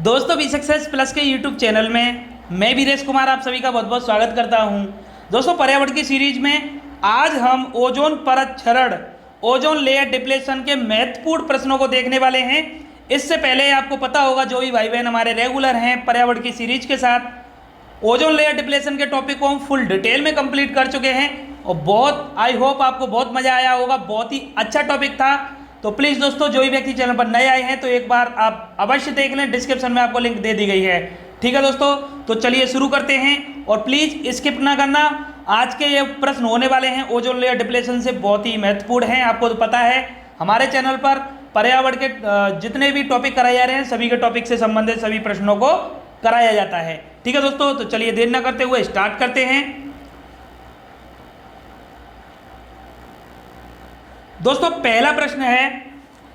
दोस्तों B success plus के YouTube channel में मैं वीरेश कुमार आप सभी का बहुत बहुत स्वागत करता हूं। दोस्तों पर्यावरण की सीरीज में आज हम ओजोन परत क्षरण ओजोन लेयर डिप्लेशन के महत्वपूर्ण प्रश्नों को देखने वाले हैं। इससे पहले आपको पता होगा, जो भी भाई बहन हमारे रेगुलर हैं पर्यावरण की सीरीज के साथ, ओजोन लेयर डिप्लेशन के टॉपिक को हम फुल डिटेल में कंप्लीट कर चुके हैं और बहुत आई होप आपको बहुत मज़ा आया होगा। बहुत ही अच्छा टॉपिक था। तो प्लीज़ दोस्तों, जो भी व्यक्ति चैनल पर नए आए हैं तो एक बार आप अवश्य देख लें, डिस्क्रिप्शन में आपको लिंक दे दी गई है। ठीक है दोस्तों, तो चलिए शुरू करते हैं और प्लीज़ स्किप ना करना। आज के ये प्रश्न होने वाले हैं ओजोन लेयर डिप्लेशन से, बहुत ही महत्वपूर्ण हैं। आपको तो पता है हमारे चैनल पर पर्यावरण के जितने भी टॉपिक कराए जा रहे हैं सभी के टॉपिक से संबंधित सभी प्रश्नों को कराया जाता है। ठीक है दोस्तों, तो चलिए देर न करते हुए स्टार्ट करते हैं। दोस्तों पहला प्रश्न है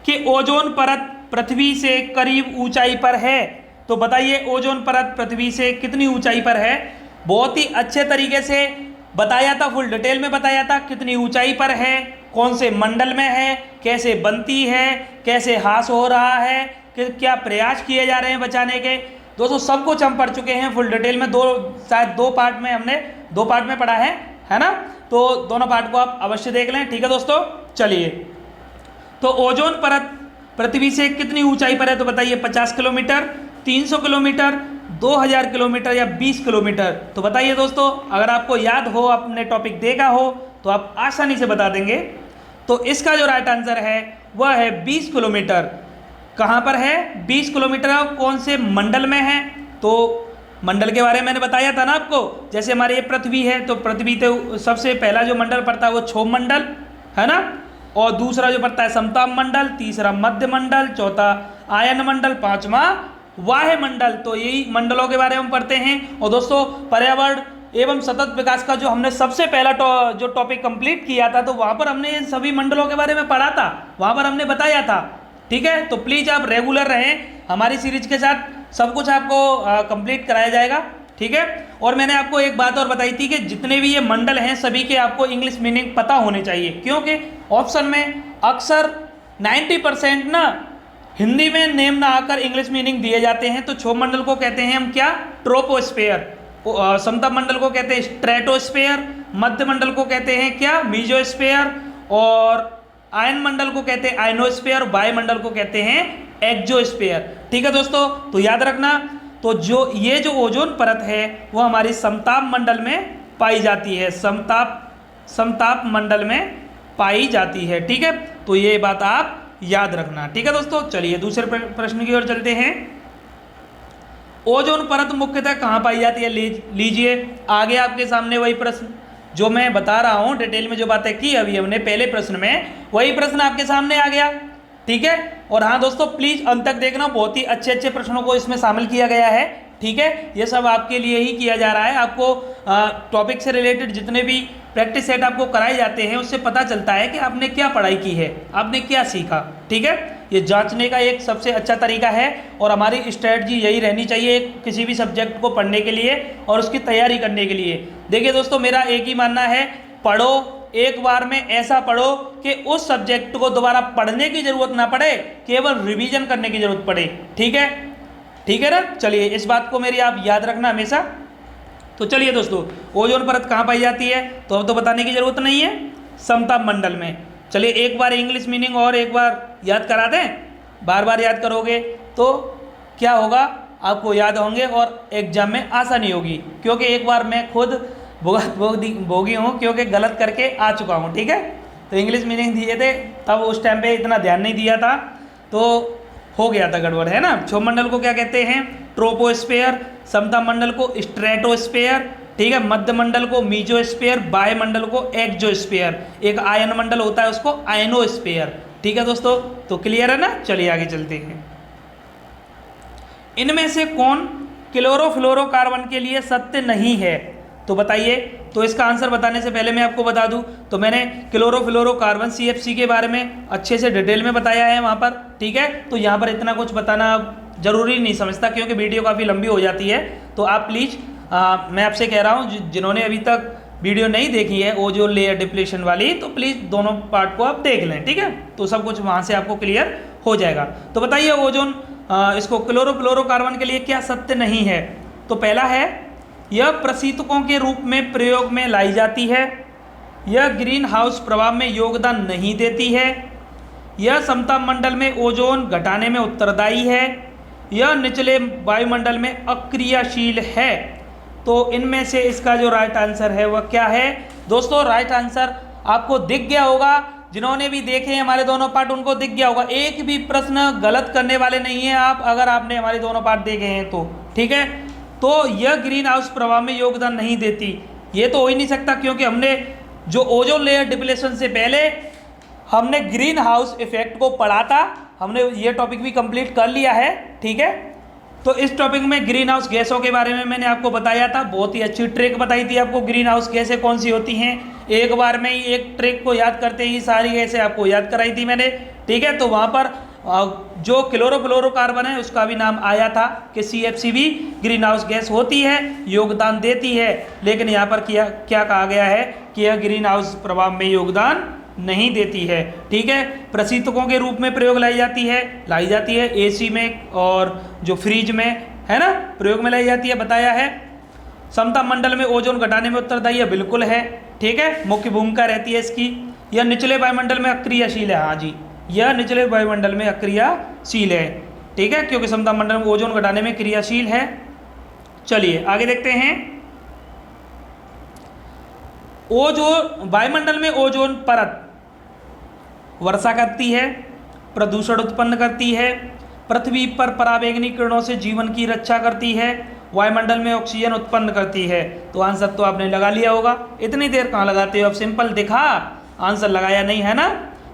कि ओजोन परत पृथ्वी से करीब ऊंचाई पर है, तो बताइए ओजोन परत पृथ्वी से कितनी ऊंचाई पर है। बहुत ही अच्छे तरीके से बताया था, फुल डिटेल में बताया था कितनी ऊंचाई पर है, कौन से मंडल में है, कैसे बनती है, कैसे ह्रास हो रहा है, कि क्या प्रयास किए जा रहे हैं बचाने के। दोस्तों सब कुछ हम पढ़ चुके हैं फुल डिटेल में। शायद दो पार्ट में हमने दो पार्ट में पढ़ा है ना। तो दोनों पार्ट को आप अवश्य देख लें। ठीक है दोस्तों, चलिए तो ओजोन परत पृथ्वी से कितनी ऊंचाई पर है, तो बताइए 50 किलोमीटर, 300 किलोमीटर, 2000 किलोमीटर या 20 किलोमीटर। तो बताइए दोस्तों, अगर आपको याद हो, आपने टॉपिक देखा हो तो आप आसानी से बता देंगे। तो इसका जो राइट आंसर है वह है 20 किलोमीटर। कहाँ पर है 20 किलोमीटर, कौन से मंडल में है। तो मंडल के बारे में मैंने बताया था ना आपको। जैसे हमारे ये पृथ्वी है तो पृथ्वी तो सबसे पहला जो मंडल पड़ता है वो क्षोभ मंडल है ना, और दूसरा जो पड़ता है समताप मंडल, तीसरा मध्य मंडल, चौथा आयन मंडल, पांचवा वाह्य मंडल। तो यही मंडलों के बारे में पढ़ते हैं। और दोस्तों पर्यावरण एवं सतत विकास का जो हमने सबसे पहला जो टॉपिक कंप्लीट किया था, तो वहाँ पर हमने इन सभी मंडलों के बारे में पढ़ा था, वहाँ पर हमने बताया था। ठीक है, तो प्लीज़ आप रेगुलर रहें हमारी सीरीज के साथ, सब कुछ आपको कंप्लीट कराया जाएगा। ठीक है, और मैंने आपको एक बात और बताई थी कि जितने भी ये मंडल हैं सभी के आपको इंग्लिश मीनिंग पता होने चाहिए, क्योंकि ऑप्शन में अक्सर 90% ना हिंदी में नेम ना आकर इंग्लिश मीनिंग दिए जाते हैं। तो क्षोभ मंडल को कहते हैं हम क्या, ट्रोपोस्फेयर, समताप मंडल को कहते हैं स्ट्रेटोस्फेयर, मध्य मंडल को कहते हैं क्या, मीजोस्फेयर, और आयन मंडल को कहते हैं आयनोस्फेयर, वायुमंडल को कहते हैं एक्जोस्फेयर। ठीक है दोस्तों, तो याद रखना। तो जो ओजोन परत है वो हमारी समताप मंडल में पाई जाती है, समताप मंडल में पाई जाती है। ठीक है, तो ये बात आप याद रखना। ठीक है दोस्तों, चलिए दूसरे प्रश्न की ओर चलते हैं। ओजोन परत मुख्यतः कहाँ पाई जाती है, लीजिए आगे आपके सामने वही प्रश्न जो मैं बता रहा हूँ, डिटेल में जो बातें की अभी हमने पहले प्रश्न में, वही प्रश्न आपके सामने आ गया। ठीक है, और हाँ दोस्तों प्लीज़ अंत तक देखना, बहुत ही अच्छे अच्छे प्रश्नों को इसमें शामिल किया गया है। ठीक है, ये सब आपके लिए ही किया जा रहा है। आपको टॉपिक से रिलेटेड जितने भी प्रैक्टिस सेट आपको कराए जाते हैं उससे पता चलता है कि आपने क्या पढ़ाई की है, आपने क्या सीखा। ठीक है, ये जांचने का एक सबसे अच्छा तरीका है और हमारी स्ट्रेटजी यही रहनी चाहिए किसी भी सब्जेक्ट को पढ़ने के लिए और उसकी तैयारी करने के लिए। देखिए दोस्तों, मेरा एक ही मानना है, पढ़ो एक बार में, ऐसा पढ़ो कि उस सब्जेक्ट को दोबारा पढ़ने की जरूरत ना पड़े, केवल रिवीजन करने की जरूरत पड़े। ठीक है, ठीक है ना। चलिए इस बात को मेरी आप याद रखना हमेशा। तो चलिए दोस्तों, ओजोन परत कहाँ पाई जाती है, तो अब तो बताने की जरूरत नहीं है, समताप मंडल में। चलिए एक बार इंग्लिश मीनिंग और एक बार याद करा दें। बार बार याद करोगे तो क्या होगा, आपको याद होंगे और एग्जाम में आसानी होगी। क्योंकि एक बार मैं खुद भोगी हूँ, क्योंकि गलत करके आ चुका हूँ। ठीक है, तो इंग्लिश मीनिंग दिए थे तब उस टाइम पे इतना ध्यान नहीं दिया था तो हो गया था गड़बड़, है ना। क्षोभ मंडल को क्या कहते हैं, ट्रोपोस्फेयर, समताप मंडल को स्ट्रेटोस्फेयर, ठीक है, मध्य मंडल को मीजोस्फेयर, वायुमंडल को एक्जोस्फेयर, एक आयन मंडल होता है उसको आयनोस्फेयर। ठीक है दोस्तों, तो क्लियर है ना। चलिए आगे चलते हैं। इनमें से कौन क्लोरोफ्लोरोकार्बन के लिए सत्य नहीं है, तो बताइए। तो इसका आंसर बताने से पहले मैं आपको बता दूं, तो मैंने क्लोरोफ्लोरोकार्बन CFC के बारे में अच्छे से डिटेल में बताया है वहाँ पर। ठीक है, तो यहाँ पर इतना कुछ बताना जरूरी नहीं समझता, क्योंकि वीडियो काफ़ी लंबी हो जाती है। तो आप प्लीज़ मैं आपसे कह रहा हूँ जिन्होंने अभी तक वीडियो नहीं देखी है ओजोन लेयर डिप्लेशन वाली, तो प्लीज़ दोनों पार्ट को आप देख लें। ठीक है, तो सब कुछ वहाँ से आपको क्लियर हो जाएगा। तो बताइए ओजोन इसको क्लोरोफ्लोरोकार्बन के लिए क्या सत्य नहीं है? तो पहला है, यह प्रशीतकों के रूप में प्रयोग में लाई जाती है, यह ग्रीन हाउस प्रभाव में योगदान नहीं देती है, यह समताप मंडल में ओजोन घटाने में उत्तरदायी है, यह निचले वायुमंडल में अक्रियाशील है। तो इनमें से इसका जो राइट आंसर है वह क्या है? दोस्तों राइट आंसर आपको दिख गया होगा, जिन्होंने भी देखे हैं हमारे दोनों पार्ट उनको दिख गया होगा। एक भी प्रश्न गलत करने वाले नहीं है आप, अगर आपने हमारे दोनों पार्ट देखे हैं तो। ठीक है, तो यह ग्रीन हाउस प्रभाव में योगदान नहीं देती, ये तो हो ही नहीं सकता, क्योंकि हमने जो ओजोन लेयर डिप्लेशन से पहले हमने ग्रीन हाउस इफेक्ट को पढ़ा था, हमने ये टॉपिक भी कंप्लीट कर लिया है। ठीक है, तो इस टॉपिक में ग्रीन हाउस गैसों के बारे में मैंने आपको बताया था, बहुत ही अच्छी ट्रिक बताई थी आपको, ग्रीन हाउस गैसें कौन सी होती हैं। एक बार में ही एक ट्रिक को याद करते ही सारी गैसें आपको याद कराई थी मैंने। ठीक है, तो वहाँ पर जो क्लोरोफ्लोरोकार्बन है उसका भी नाम आया था कि CFC भी ग्रीन हाउस गैस होती है, योगदान देती है, लेकिन यहाँ पर क्या कहा गया है कि यह ग्रीन हाउस प्रभाव में योगदान नहीं देती है। ठीक है, प्रशीतकों के रूप में प्रयोग लाई जाती है AC में और जो फ्रिज में है ना प्रयोग में लाई जाती है, बताया है। समताप मंडल में ओजोन घटाने में उत्तरदायी है, बिल्कुल है। ठीक है, मुख्य भूमिका रहती है इसकी। यह निचले वायुमंडल में अक्रियाशील है, हाँ जी, यह निचले वायुमंडल में अक्रियाशील है। ठीक है, क्योंकि समताप मंडल में ओजोन घटाने में क्रियाशील है। चलिए आगे देखते हैं। ओजोन वायुमंडल में ओजोन परत वर्षा करती है, प्रदूषण उत्पन्न करती है, पृथ्वी पर पराबैंगनी किरणों से जीवन की रक्षा करती है, वायुमंडल में ऑक्सीजन उत्पन्न करती है। तो आंसर तो आपने लगा लिया होगा, इतनी देर कहाँ लगाते हो, अब सिंपल दिखा, आंसर लगाया नहीं है ना,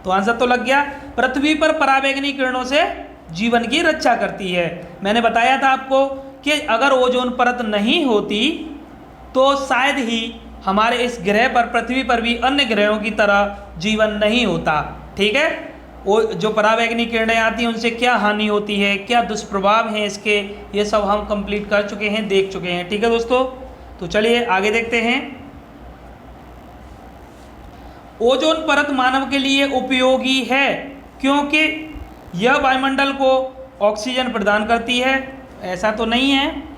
तो आंसर तो लग गया। पृथ्वी पर पराबैंगनी किरणों से जीवन की रक्षा करती है। मैंने बताया था आपको कि अगर ओजोन परत नहीं होती तो शायद ही हमारे इस ग्रह पर, पृथ्वी पर भी अन्य ग्रहों की तरह जीवन नहीं होता। ठीक है, वो जो पराबैंगनी किरणें आती हैं उनसे क्या हानि होती है, क्या दुष्प्रभाव हैं इसके, ये सब हम कंप्लीट कर चुके हैं, देख चुके हैं। ठीक है दोस्तों, तो चलिए आगे देखते हैं। ओजोन परत मानव के लिए उपयोगी है क्योंकि यह वायुमंडल को ऑक्सीजन प्रदान करती है, ऐसा तो नहीं है।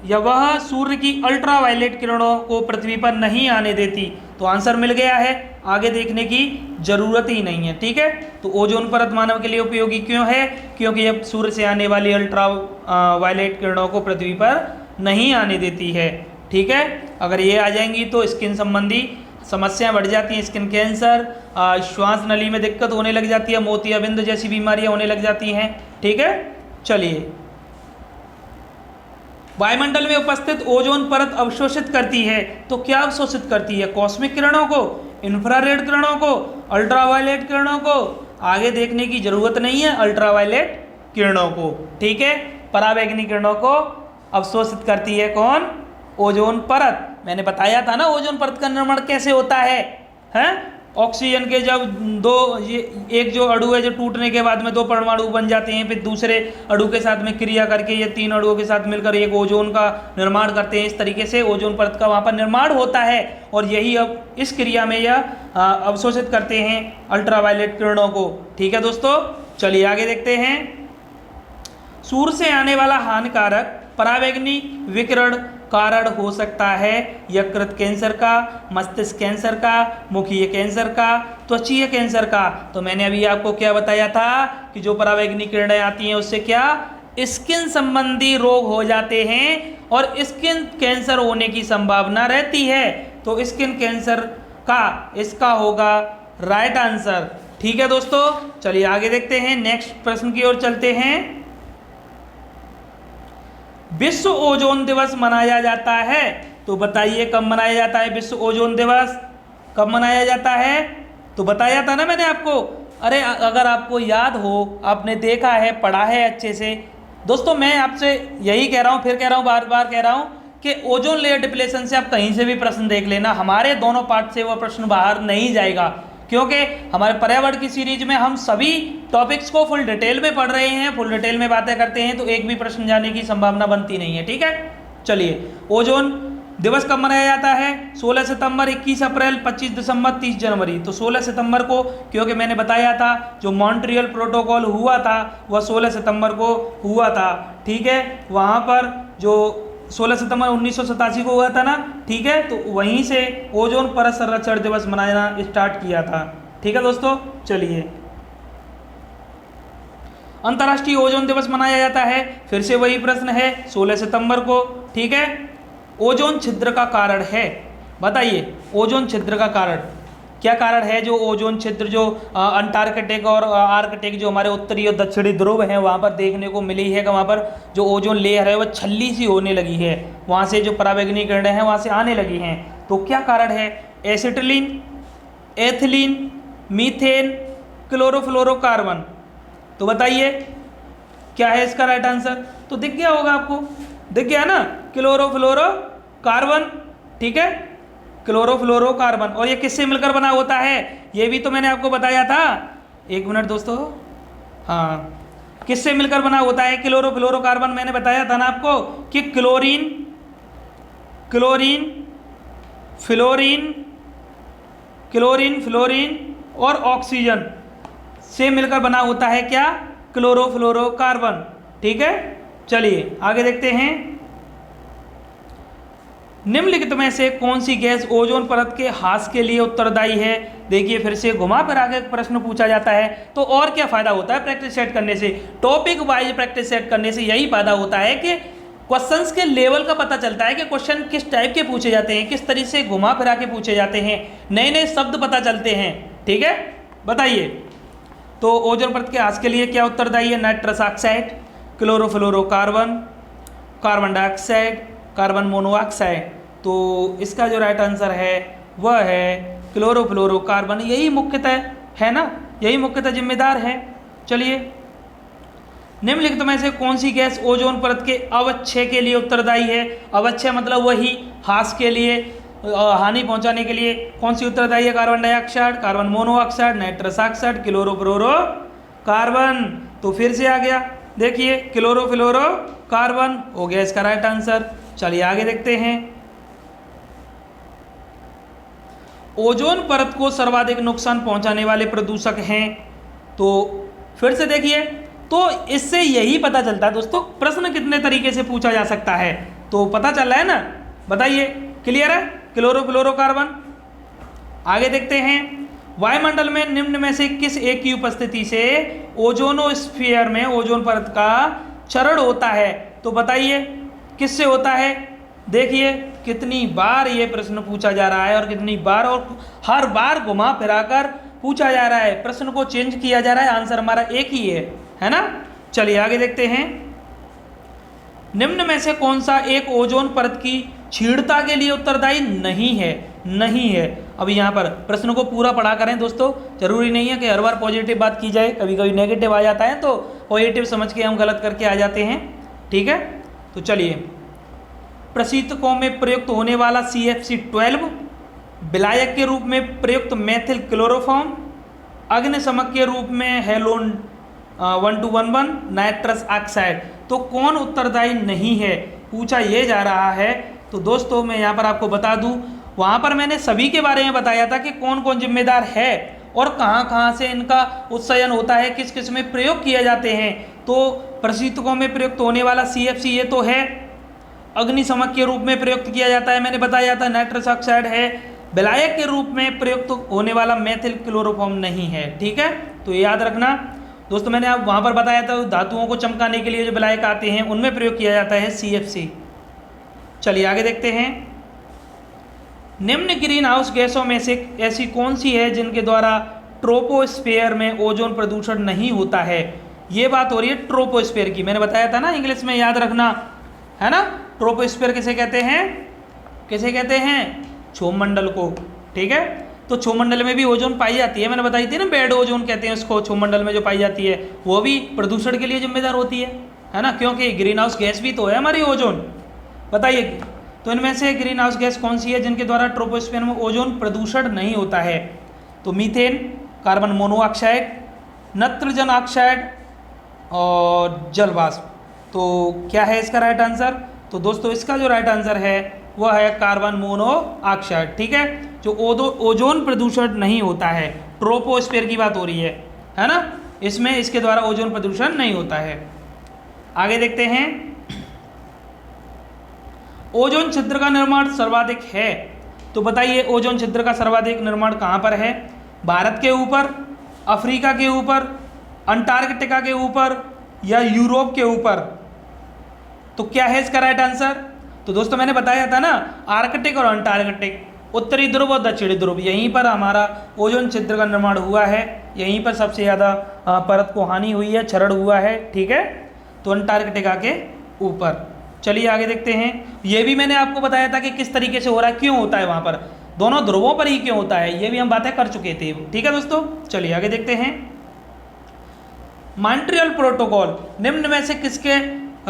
वह सूर्य की अल्ट्रावायलेट किरणों को पृथ्वी पर नहीं आने देती। तो आंसर मिल गया है, आगे देखने की जरूरत ही नहीं है। ठीक है, तो ओजोन परत मानव के लिए उपयोगी क्यों है? क्योंकि यह सूर्य से आने वाली अल्ट्रावायलेट किरणों को पृथ्वी पर नहीं आने देती है। ठीक है, अगर ये आ जाएंगी तो स्किन संबंधी समस्याएं बढ़ जाती हैं, स्किन कैंसर, श्वास नली में दिक्कत होने लग जाती है, मोतियाबिंद जैसी बीमारियां होने लग जाती हैं। ठीक है, चलिए, वायुमंडल में उपस्थित ओजोन परत अवशोषित करती है। तो क्या अवशोषित करती है? कॉस्मिक किरणों को, इंफ्रारेड किरणों को, अल्ट्रावायलेट किरणों को, आगे देखने की जरूरत नहीं है, अल्ट्रावायलेट किरणों को। ठीक है, पराबैंगनी किरणों को अवशोषित करती है कौन? ओजोन परत। मैंने बताया था ना ओजोन परत का निर्माण कैसे होता है, हैं? ऑक्सीजन के जब एक जो अणु है जो टूटने के बाद में 2 परमाणु बन जाते हैं, फिर दूसरे अणु के साथ में क्रिया करके ये 3 अणुओं के साथ मिलकर एक ओजोन का निर्माण करते हैं। इस तरीके से ओजोन परत का वहाँ पर निर्माण होता है, और यही अब इस क्रिया में यह अवशोषित करते हैं अल्ट्रावायलेट किरणों को। ठीक है दोस्तों, चलिए आगे देखते हैं। सूर्य से आने वाला हानिकारक पराबैंगनी विकिरण कारण हो सकता है यकृत कैंसर का, मस्तिष्क कैंसर का, मुखीय कैंसर का, त्वचीय कैंसर का। तो मैंने अभी आपको क्या बताया था कि जो पराबैंगनी किरणें आती हैं उससे क्या स्किन संबंधी रोग हो जाते हैं और स्किन कैंसर होने की संभावना रहती है। तो स्किन कैंसर का इसका होगा राइट आंसर। ठीक है दोस्तों, चलिए आगे देखते हैं, नेक्स्ट प्रश्न की ओर चलते हैं। विश्व ओजोन दिवस मनाया जाता है, तो बताइए कब मनाया जाता है? विश्व ओजोन दिवस कब मनाया जाता है? तो बताया था ना मैंने आपको। अरे अगर आपको याद हो, आपने देखा है, पढ़ा है अच्छे से। दोस्तों मैं आपसे यही कह रहा हूँ, फिर कह रहा हूँ, बार बार कह रहा हूँ कि ओजोन लेयर डिप्लेशन से आप कहीं से भी प्रश्न देख लेना, हमारे दोनों पार्ट से वो प्रश्न बाहर नहीं जाएगा, क्योंकि हमारे पर्यावरण की सीरीज में हम सभी टॉपिक्स को फुल डिटेल में पढ़ रहे हैं, फुल डिटेल में बातें करते हैं, तो एक भी प्रश्न जाने की संभावना बनती नहीं है। ठीक है, चलिए ओजोन दिवस कब मनाया जाता है? 16 सितंबर, 21 अप्रैल, 25 दिसंबर, 30 जनवरी। तो 16 सितंबर को, क्योंकि मैंने बताया था जो मॉन्ट्रियल प्रोटोकॉल हुआ था वह 16 सितंबर को हुआ था, ठीक है। वहाँ पर जो 16 सितंबर 1987 को हुआ था ना, ठीक है, तो वहीं से ओजोन परत संरक्षण दिवस मनाना स्टार्ट किया था, ठीक है दोस्तों। चलिए, अंतर्राष्ट्रीय ओजोन दिवस मनाया जाता है, फिर से वही प्रश्न है, 16 सितंबर को, ठीक है। ओजोन छिद्र का कारण है, बताइए ओजोन छिद्र का कारण क्या कारण है? जो ओजोन छिद्र जो अंटार्कटिक और आर्कटिक जो हमारे उत्तरी और दक्षिणी ध्रुव हैं वहाँ पर देखने को मिली है कि वहाँ पर जो ओजोन लेयर है वह छल्ली सी होने लगी है, वहाँ से जो पराबैंगनी किरणें हैं वहाँ से आने लगी हैं। तो क्या कारण है? Acetylene, ethylene, methane, chlorofluorocarbon. तो बताइए क्या है इसका राइट आंसर? तो दिख गया होगा आपको, दिख गया ना, क्लोरोफ्लोरोकार्बन, ठीक है, क्लोरोफ्लोरोकार्बन। और ये किससे मिलकर बना होता है? ये भी तो मैंने आपको बताया था, एक मिनट दोस्तों, हाँ, किससे मिलकर बना होता है क्लोरोफ्लोरोकार्बन? मैंने बताया था ना आपको कि chlorine, chlorine, fluorine, chlorine, fluorine और ऑक्सीजन से मिलकर बना होता है क्या? क्लोरोफ्लोरोकार्बन, ठीक है। चलिए आगे देखते हैं, निम्नलिखित में से कौन सी गैस ओजोन परत के ह्रास के लिए उत्तरदायी है? देखिए फिर से घुमा फिरा के प्रश्न पूछा जाता है, तो और क्या फायदा होता है प्रैक्टिस सेट करने से? टॉपिक वाइज प्रैक्टिस सेट करने से यही फायदा होता है कि क्वेश्चंस के लेवल का पता चलता है कि क्वेश्चन किस टाइप के पूछे जाते हैं, किस तरीके से घुमा फिरा के पूछे जाते हैं, नए नए शब्द पता चलते हैं, ठीक है। बताइए, तो ओजोन परत के ह्रास के लिए क्या उत्तरदायी है? Nitrous oxide, chlorofluorocarbon, carbon dioxide, carbon monoxide. तो इसका जो राइट आंसर है वह है क्लोरोफ्लोरोकार्बन, यही मुख्यतः है ना, यही मुख्यतः जिम्मेदार है। चलिए, निम्नलिखित में से कौन सी गैस ओजोन परत के अवक्षय के लिए उत्तरदायी है? अवक्षय मतलब वही ह्रास के लिए, हानि पहुंचाने के लिए कौन सी उत्तरदायी है? Carbon dioxide, carbon monoxide, nitrous oxide, chlorofluorocarbon. तो फिर से आ गया, देखिए क्लोरोफ्लोरोकार्बन हो गया इसका राइट आंसर। चलिए आगे देखते हैं, ओजोन परत को सर्वाधिक नुकसान पहुंचाने वाले प्रदूषक हैं। तो फिर से देखिए, तो इससे यही पता चलता है दोस्तों प्रश्न कितने तरीके से पूछा जा सकता है, तो पता चल रहा है ना। बताइए, क्लियर है? क्लोरोफ्लोरोकार्बन। आगे देखते हैं, वायुमंडल में निम्न में से किस एक की उपस्थिति से ओजोनोस्फीयर में ओजोन परत का क्षरण होता है? तो बताइए किससे होता है? देखिए कितनी बार ये प्रश्न पूछा जा रहा है और कितनी बार, और हर बार घुमा फिराकर पूछा जा रहा है, प्रश्न को चेंज किया जा रहा है, आंसर हमारा एक ही है ना। चलिए आगे देखते हैं, निम्न में से कौन सा एक ओजोन परत की क्षीणता के लिए उत्तरदायी नहीं है? नहीं है। अब यहाँ पर प्रश्न को पूरा पढ़ा करें दोस्तों, जरूरी नहीं है कि हर बार पॉजिटिव बात की जाए, कभी कभी नेगेटिव आ जाता है तो पॉजिटिव समझ के हम गलत करके आ जाते हैं, ठीक है। तो चलिए, प्रशीतकों में प्रयुक्त होने वाला CFC12, विलायक के रूप में प्रयुक्त मेथिल क्लोरोफॉर्म, अग्निशमक के रूप में हेलोन 1211, नाइट्रस ऑक्साइड। तो कौन उत्तरदायी नहीं है पूछा ये जा रहा है। तो दोस्तों मैं यहाँ पर आपको बता दूँ, वहाँ पर मैंने सभी के बारे में बताया था कि कौन कौन जिम्मेदार है और कहाँ कहाँ से इनका उत्सर्जन होता है, किस किस में प्रयोग किए जाते हैं। तो प्रशीतकों में प्रयुक्त होने वाला CFC ये तो है, अग्निशमक के रूप में प्रयुक्त किया जाता है, मैंने बताया था नाइट्रस ऑक्साइड है, विलायक के रूप में प्रयुक्त होने वाला मेथिल क्लोरोफॉर्म नहीं है, ठीक है। तो ये याद रखना दोस्तों, मैंने आप वहाँ पर बताया था धातुओं को चमकाने के लिए जो विलायक आते हैं उनमें प्रयोग किया जाता है CFC। चलिए आगे देखते हैं, निम्न ग्रीन हाउस गैसों में से ऐसी कौन सी है जिनके द्वारा ट्रोपोस्फेयर में ओजोन प्रदूषण नहीं होता है? ये बात हो रही है ट्रोपोस्फेयर की, मैंने बताया था ना इंग्लिश में, याद रखना है ना। ट्रोपोस्फेयर किसे कहते हैं? किसे कहते हैं? क्षोमंडल को, ठीक है। तो क्षोमंडल में भी ओजोन पाई जाती है, मैंने बताई थी ना, बेड ओजोन कहते हैं उसको, क्षोमंडल में जो पाई जाती है वो भी प्रदूषण के लिए जिम्मेदार होती है ना, क्योंकि ग्रीन हाउस गैस भी तो है हमारी ओजोन। बताइए, तो इनमें से ग्रीन हाउस गैस कौन सी है जिनके द्वारा ट्रोपोस्फेयर में ओजोन प्रदूषण नहीं होता है? तो methane, carbon monoxide, nitrogen oxide और जल वाष्प। तो क्या है इसका राइट आंसर? तो दोस्तों इसका जो राइट आंसर है वह है कार्बन मोनोऑक्साइड। ठीक है, जो ओजोन प्रदूषण नहीं होता है, ट्रोपोस्फीयर की बात हो रही है ना, इसमें इसके द्वारा ओजोन प्रदूषण नहीं होता है। आगे देखते हैं, ओजोन छिद्र का निर्माण सर्वाधिक है, तो बताइए ओजोन छिद्र का सर्वाधिक निर्माण कहाँ पर है? भारत के ऊपर, अफ्रीका के ऊपर, अंटार्कटिका के ऊपर या यूरोप के ऊपर? तो क्या है इसका राइट आंसर? तो दोस्तों मैंने बताया था ना, आर्कटिक और अंटार्कटिक, उत्तरी ध्रुव और दक्षिणी ध्रुव, यहीं पर हमारा ओजोन छिद्र का निर्माण हुआ है, यहीं पर सबसे ज़्यादा परत को हानि हुई है, क्षरण हुआ है। ठीक है, तो अंटार्कटिका के ऊपर। चलिए आगे देखते हैं, ये भी मैंने आपको बताया था कि किस तरीके से हो रहा है, क्यों होता है वहाँ पर, दोनों ध्रुवों पर ही क्यों होता है, ये भी हम बातें कर चुके थे। ठीक है दोस्तों, चलिए आगे देखते हैं। मॉन्ट्रियल प्रोटोकॉल निम्न में से किसके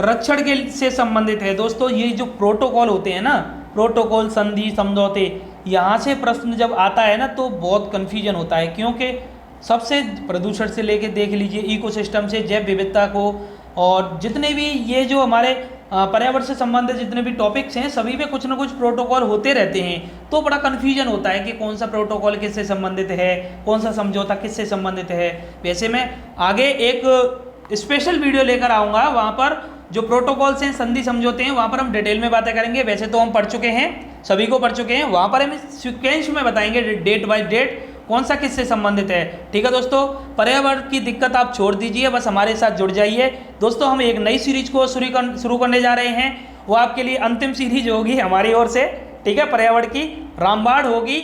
रक्षण के से संबंधित है? दोस्तों ये जो प्रोटोकॉल होते हैं ना, प्रोटोकॉल, संधि, समझौते, यहाँ से प्रश्न जब आता है ना तो बहुत कन्फ्यूजन होता है, क्योंकि सबसे प्रदूषण से लेके देख लीजिए, इकोसिस्टम से जैव विविधता को, और जितने भी ये जो हमारे पर्यावरण से संबंधित जितने भी टॉपिक्स हैं, सभी में कुछ ना कुछ प्रोटोकॉल होते रहते हैं, तो बड़ा कन्फ्यूजन होता है कि कौन सा प्रोटोकॉल किससे संबंधित है, कौन सा समझौता किससे संबंधित है। वैसे मैं आगे एक स्पेशल वीडियो लेकर आऊँगा, वहाँ पर जो प्रोटोकॉल्स हैं, संधि समझौते हैं, वहाँ पर हम डिटेल में बातें करेंगे। वैसे तो हम पढ़ चुके हैं, सभी को पढ़ चुके हैं, वहाँ पर हम सीक्वेंस में बताएंगे डेट बाय डेट कौन सा किससे संबंधित है। ठीक है दोस्तों, पर्यावरण की दिक्कत आप छोड़ दीजिए, बस हमारे साथ जुड़ जाइए। दोस्तों हम एक नई सीरीज को शुरू करने जा रहे हैं, वो आपके लिए अंतिम सीरीज होगी हमारी ओर से। ठीक है, पर्यावरण की रामबाण होगी।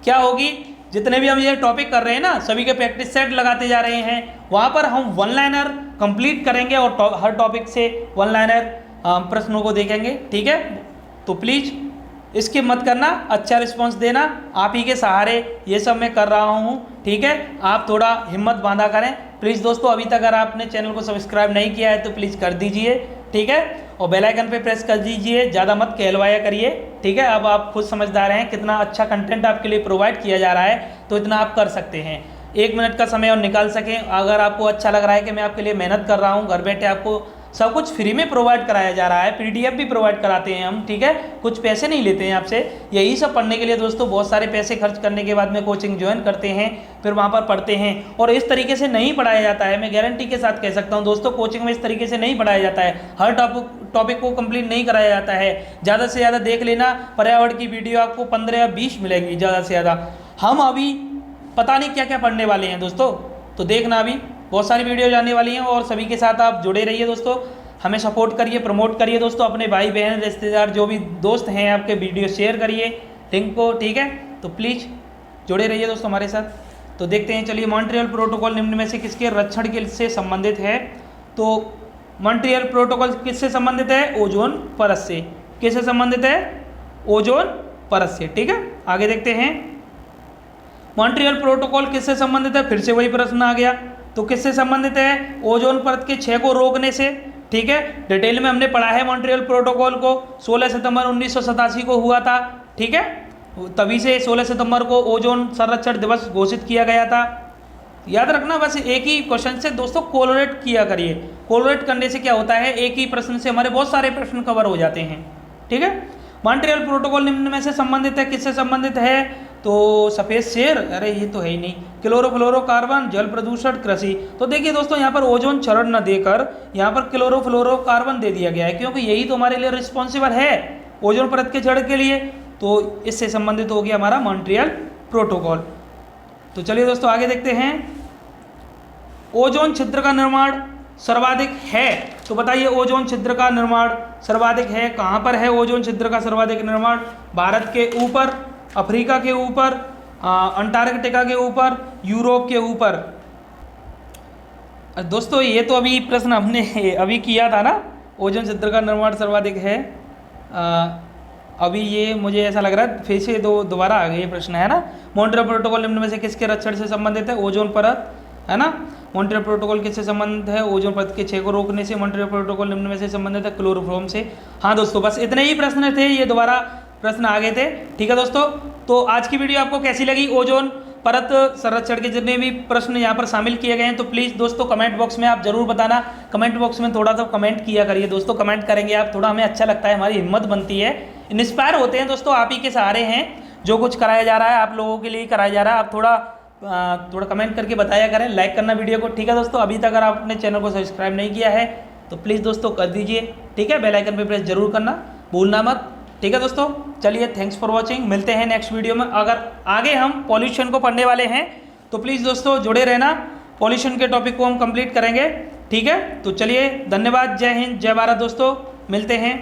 क्या होगी? जितने भी हम ये टॉपिक कर रहे हैं ना, सभी के प्रैक्टिस सेट लगाते जा रहे हैं, वहाँ पर हम वन लाइनर कंप्लीट करेंगे और हर टॉपिक से वन लाइनर प्रश्नों को देखेंगे। ठीक है, तो प्लीज़ इसके मत करना, अच्छा रिस्पांस देना, आप ही के सहारे ये सब मैं कर रहा हूँ। ठीक है, आप थोड़ा हिम्मत बांधा करें प्लीज़ दोस्तों। अभी तक अगर आपने चैनल को सब्सक्राइब नहीं किया है तो प्लीज़ कर दीजिए। ठीक है, और बेल आइकन पे प्रेस कर दीजिए, ज़्यादा मत कहलवाया करिए। ठीक है, अब आप खुद समझदार हैं, कितना अच्छा कंटेंट आपके लिए प्रोवाइड किया जा रहा है, तो इतना आप कर सकते हैं। 1 मिनट का समय और निकाल सकें, अगर आपको अच्छा लग रहा है कि मैं आपके लिए मेहनत कर रहा हूँ, घर बैठे आपको सब कुछ फ्री में प्रोवाइड कराया जा रहा है, PDF भी प्रोवाइड कराते हैं हम। ठीक है, कुछ पैसे नहीं लेते हैं आपसे, यही सब पढ़ने के लिए दोस्तों बहुत सारे पैसे खर्च करने के बाद में कोचिंग ज्वाइन करते हैं, फिर वहाँ पर पढ़ते हैं, और इस तरीके से नहीं पढ़ाया जाता है। मैं गारंटी के साथ कह सकता हूँ दोस्तों, कोचिंग में इस तरीके से नहीं पढ़ाया जाता है, हर टॉपिक को कंप्लीट नहीं कराया जाता है। ज़्यादा से ज़्यादा देख लेना, पर्यावरण की वीडियो आपको 15 या 20 मिलेगी ज़्यादा से ज़्यादा। हम अभी पता नहीं क्या क्या पढ़ने वाले हैं दोस्तों, तो देखना अभी बहुत सारी वीडियो जाने वाली हैं, और सभी के साथ आप जुड़े रहिए दोस्तों, हमें सपोर्ट करिए, प्रमोट करिए दोस्तों, अपने भाई बहन रिश्तेदार जो भी दोस्त हैं आपके, वीडियो शेयर करिए लिंक को। ठीक है, तो प्लीज़ जुड़े रहिए दोस्तों हमारे साथ। तो देखते हैं, चलिए मॉन्ट्रियल प्रोटोकॉल निम्न में से किसके रक्षण के से संबंधित है? तो मॉन्ट्रियल प्रोटोकॉल किससे संबंधित है? ओजोन परत से। किससे संबंधित है? ओजोन परत से। ठीक है, आगे देखते हैं, मॉन्ट्रियल प्रोटोकॉल किससे संबंधित है? फिर से वही प्रश्न आ गया, तो किससे संबंधित है? ओजोन परत के क्षय को रोकने से। ठीक है, डिटेल में हमने पढ़ा है मॉन्ट्रियल प्रोटोकॉल को, 16 सितंबर 1987 को हुआ था। ठीक है, तभी से 16 सितंबर को ओजोन संरक्षण दिवस घोषित किया गया था। याद रखना, बस एक ही क्वेश्चन से दोस्तों कोलरेट किया करिए, कोलरेट करने से क्या होता है, एक ही प्रश्न से हमारे बहुत सारे प्रश्न कवर हो जाते हैं। ठीक है, मॉन्ट्रियल प्रोटोकॉल निम्न में से संबंधित है, किससे संबंधित है? तो सफ़ेद शेर, अरे ये तो है ही नहीं, क्लोरोफ्लोरोकार्बन, जल प्रदूषण, कृषि। तो देखिए दोस्तों, यहाँ पर ओजोन क्षरण न देकर यहाँ पर क्लोरोफ्लोरोकार्बन दे दिया गया है, क्योंकि यही तो हमारे लिए रिस्पॉन्सिबल है ओजोन परत के क्षरण के लिए, तो इससे संबंधित हो गया हमारा मॉन्ट्रियल प्रोटोकॉल। तो चलिए दोस्तों आगे देखते हैं, ओजोन छिद्र का निर्माण सर्वाधिक है, तो बताइए ओजोन छिद्र का निर्माण सर्वाधिक है कहाँ पर है? ओजोन छिद्र का सर्वाधिक निर्माण भारत के ऊपर, अफ्रीका के ऊपर, अंटार्कटिका के ऊपर, यूरोप के ऊपर। दोस्तों ये तो अभी प्रश्न हमने अभी किया था ना, ओजोन छिद्र का निर्माण सर्वाधिक है। अभी ये मुझे ऐसा लग रहा है फिर से दोबारा आ गया ये प्रश्न, है ना। मॉन्ट्रियल प्रोटोकॉल निम्न में से किसके रक्षण से संबंधित है? ओजोन परत, है ना। मॉन्ट्रियल प्रोटोकॉल किससे संबंधित है? ओजोन परत के क्षय को रोकने से। मॉन्ट्रियल प्रोटोकॉल निम्न में से संबंधित है क्लोरोफॉर्म से। हाँ दोस्तों, बस इतने ही प्रश्न थे, ये दोबारा प्रश्न आ गए थे। ठीक है दोस्तों, तो आज की वीडियो आपको कैसी लगी? ओजोन परत संरक्षण के जितने भी प्रश्न यहाँ पर शामिल किए गए हैं तो प्लीज़ दोस्तों कमेंट बॉक्स में आप जरूर बताना। कमेंट बॉक्स में थोड़ा सा कमेंट किया करिए दोस्तों, कमेंट करेंगे आप, थोड़ा हमें अच्छा लगता है, हमारी हिम्मत बनती है, इंस्पायर होते हैं दोस्तों, आप ही के सहारे हैं। जो कुछ कराया जा रहा है आप लोगों के लिए कराया जा रहा है। आप थोड़ा कमेंट करके बताया करें, लाइक करना वीडियो को, ठीक है दोस्तों। अभी तक अगर आपने चैनल को सब्सक्राइब नहीं किया है तो प्लीज़ दोस्तों कर दीजिए, ठीक है। बेल आइकन पे प्रेस जरूर करना भूलना मत, ठीक है दोस्तों। चलिए थैंक्स फॉर वॉचिंग, मिलते हैं नेक्स्ट वीडियो में। अगर आगे हम पॉल्यूशन को पढ़ने वाले हैं तो प्लीज़ दोस्तों जुड़े रहना, पॉल्यूशन के टॉपिक को हम कंप्लीट करेंगे, ठीक है। तो चलिए धन्यवाद, जय हिंद जय भारत दोस्तों, मिलते हैं।